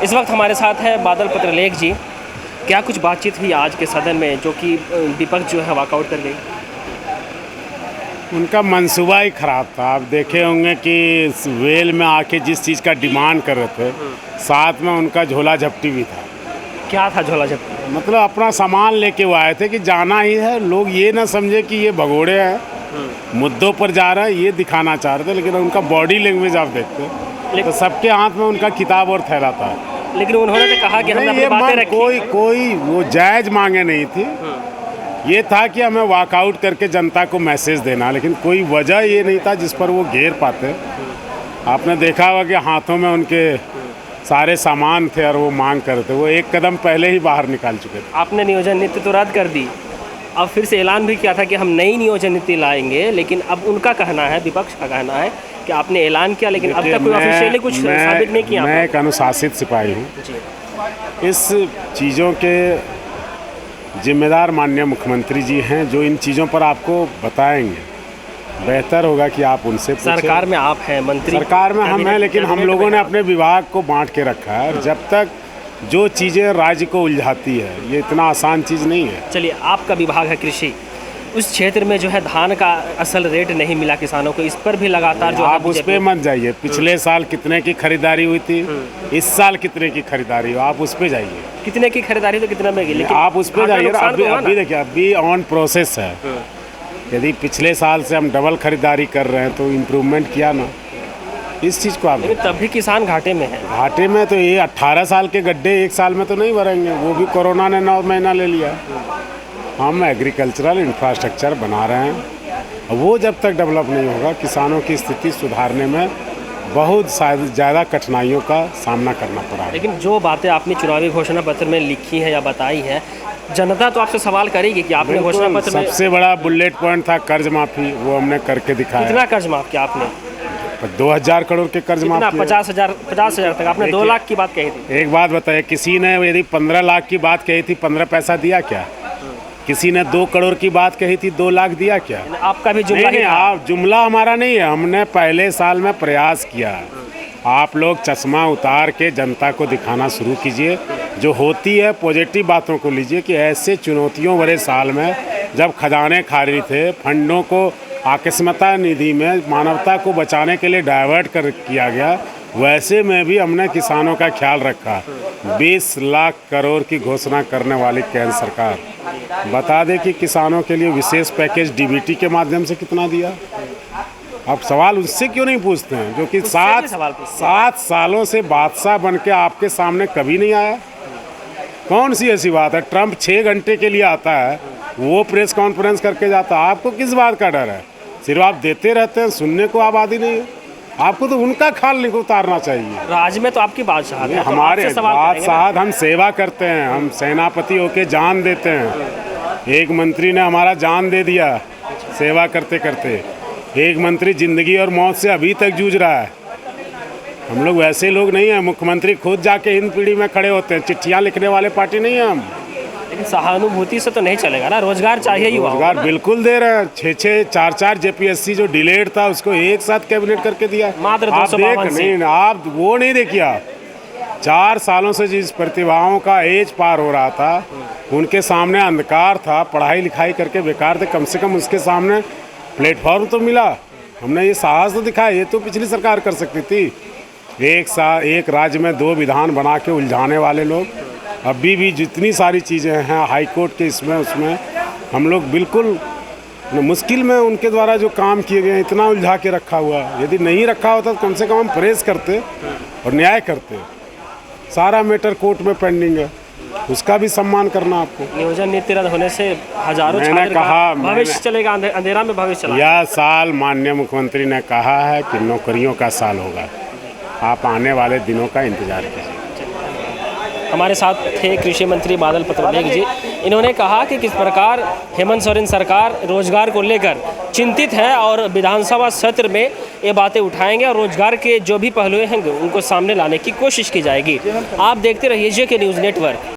इस वक्त हमारे साथ है बादल पत्रलेख जी। क्या कुछ बातचीत हुई आज के सदन में जो कि विपक्ष जो है वॉकआउट कर गई? उनका मंसूबा ही ख़राब था। आप देखे होंगे कि इस वेल में आके जिस चीज़ का डिमांड कर रहे थे, साथ में उनका झोला झपटी भी था। क्या था झोला झपटी? मतलब अपना सामान लेके वो आए थे कि जाना ही है, लोग ये ना समझे कि ये भगोड़े हैं, मुद्दों पर जा रहे हैं, ये दिखाना चाह रहे थे। लेकिन उनका बॉडी लैंग्वेज आप देखते तो सबके हाथ में उनका किताब और थैला था। लेकिन उन्होंने तो कहा कि हमने अपनी बातें रखी। कोई वो जायज़ मांगे नहीं थी। ये था कि हमें वॉकआउट करके जनता को मैसेज देना, लेकिन कोई वजह ये नहीं था जिस पर वो घेर पाते। आपने देखा होगा कि हाथों में उनके सारे सामान थे और वो मांग कर थे, वो एक कदम पहले ही बाहर निकाल चुके थे। आपने नियोजन नीति तो रद्द कर दी, अब फिर से ऐलान भी किया था कि हम नई नियोजन नीति लाएंगे। लेकिन अब उनका कहना है, विपक्ष का कहना है कि आपने ऐलान किया लेकिन अब तक कोई ऑफिशियली कुछ साबित नहीं किया। मैं एक अनुशासित सिपाही हूँ। इस चीज़ों के जिम्मेदार माननीय मुख्यमंत्री जी हैं, जो इन चीज़ों पर आपको बताएंगे। बेहतर होगा कि आप उनसे पूछें। सरकार में आप हैं मंत्री, सरकार में हम हैं, लेकिन हम लोगों ने अपने विभाग को बांट के रखा है। और जब तक जो चीज़ें राज्य को उलझाती है, ये इतना आसान चीज़ नहीं है। चलिए, आपका विभाग है कृषि, उस क्षेत्र में जो है धान का असल रेट नहीं मिला किसानों को, इस पर भी लगातार जो आप उस पर मत जाइए। पिछले साल कितने की खरीदारी हुई थी, इस साल कितने की खरीदारी हो, आप उस पर जाइए। कितने की खरीदारी तो कितना में गई, लेकिन आप उस पर जाइए। अभी देखिए, अभी ऑन प्रोसेस है। यदि पिछले साल से हम डबल खरीदारी कर रहे हैं तो इम्प्रूवमेंट किया ना इस चीज़ को। आप तब भी किसान घाटे में है। घाटे में तो ये 18 साल के गड्ढे एक साल में तो नहीं भरेंगे, वो भी कोरोना ने 9 महीना ले लिया। हम एग्रीकल्चरल इंफ्रास्ट्रक्चर बना रहे हैं, वो जब तक डेवलप नहीं होगा किसानों की स्थिति सुधारने में बहुत ज़्यादा कठिनाइयों का सामना करना पड़ा है। लेकिन जो बातें आपने चुनावी घोषणा पत्र में लिखी है या बताई है, जनता तो आपसे सवाल करेगी कि आपने घोषणा पत्र में सबसे बड़ा बुलेट पॉइंट था कर्ज माफ़ी, वो हमने करके दिखाया। कितना कर्ज माफ़ किया आपने? 2000 करोड़ के कर्ज माफ किए। 50,000 तक। आपने 2 लाख की बात कही थी। एक बात बताइए, किसी ने यदि 15 लाख की बात कही थी, 15 पैसा दिया क्या? किसी ने 2 करोड़ की बात कही थी, 2 लाख दिया क्या? आपका भी जुमला नहीं, आप जुमला हमारा नहीं है। हमने पहले साल में प्रयास किया। आप लोग चश्मा उतार के जनता को दिखाना शुरू कीजिए, जो होती है पॉजिटिव बातों को लीजिए। कि ऐसे चुनौतियों भरे साल में जब खजाने खाली थे, फंडों को आकस्मिकता निधि में मानवता को बचाने के लिए डाइवर्ट कर किया गया, वैसे में भी हमने किसानों का ख्याल रखा। 20 लाख करोड़ की घोषणा करने वाली केंद्र सरकार बता दे कि किसानों के लिए विशेष पैकेज डीबीटी के माध्यम से कितना दिया। आप सवाल उससे क्यों नहीं पूछते हैं, जो कि 7 सालों से बादशाह बन के आपके सामने कभी नहीं आया? कौन सी ऐसी बात है? ट्रंप 6 घंटे के लिए आता है, वो प्रेस कॉन्फ्रेंस करके जाता है। आपको किस बात का डर है? सिर्फ आप देते रहते हैं, सुनने को आबादी नहीं है। आपको तो उनका खाल नहीं उतारना चाहिए। राज्य में तो आपकी बादशाह है, हमारे बादशाह, हम सेवा करते हैं, हम सेनापति होके जान देते हैं। एक मंत्री ने हमारा जान दे दिया सेवा करते करते। एक मंत्री जिंदगी और मौत से अभी तक जूझ रहा है। हम लोग वैसे लोग नहीं हैं। मुख्यमंत्री खुद जाके हिंद पीढ़ी में खड़े होते हैं, चिट्ठियाँ लिखने वाले पार्टी नहीं है हम। लेकिन सहानुभूति से तो नहीं चलेगा ना, रोजगार चाहिए ही। रोजगार बिल्कुल दे रहे हैं। 6-6, 4-4 जेपीएससी जो डिलेड था उसको एक साथ कैबिनेट करके दिया। मात्र आप नहीं, आप वो नहीं देखिए। 4 सालों से जिस प्रतिभाओं का एज पार हो रहा था, उनके सामने अंधकार था, पढ़ाई लिखाई करके बेकार थे, कम से कम उसके सामने प्लेटफॉर्म तो मिला। हमने ये साहस तो दिखाया। ये तो पिछली सरकार कर सकती थी। एक राज्य में 2 विधान बना के उलझाने वाले लोग, अभी भी जितनी सारी चीज़ें हैं हाई कोर्ट के इसमें उसमें, हम लोग बिल्कुल मुश्किल में उनके द्वारा जो काम किए गए हैं, इतना उलझा के रखा हुआ। यदि नहीं रखा होता तो कम से कम हम प्रेस करते और न्याय करते। सारा मैटर कोर्ट में पेंडिंग है, उसका भी सम्मान करना आपको। नियोजन नीति रद्द होने से हजारों मैंने कहा भविष्य चलेगा, अंधेरा में भविष्य चला। यह साल माननीय मुख्यमंत्री ने कहा है कि नौकरियों का साल होगा। आप आने वाले दिनों का इंतजार कीजिए। हमारे साथ थे कृषि मंत्री बादल पत्रलेख जी। इन्होंने कहा कि किस प्रकार हेमंत सोरेन सरकार रोजगार को लेकर चिंतित है और विधानसभा सत्र में ये बातें उठाएंगे और रोजगार के जो भी पहलू हैं उनको सामने लाने की कोशिश की जाएगी। आप देखते रहिए जेके न्यूज़ नेटवर्क।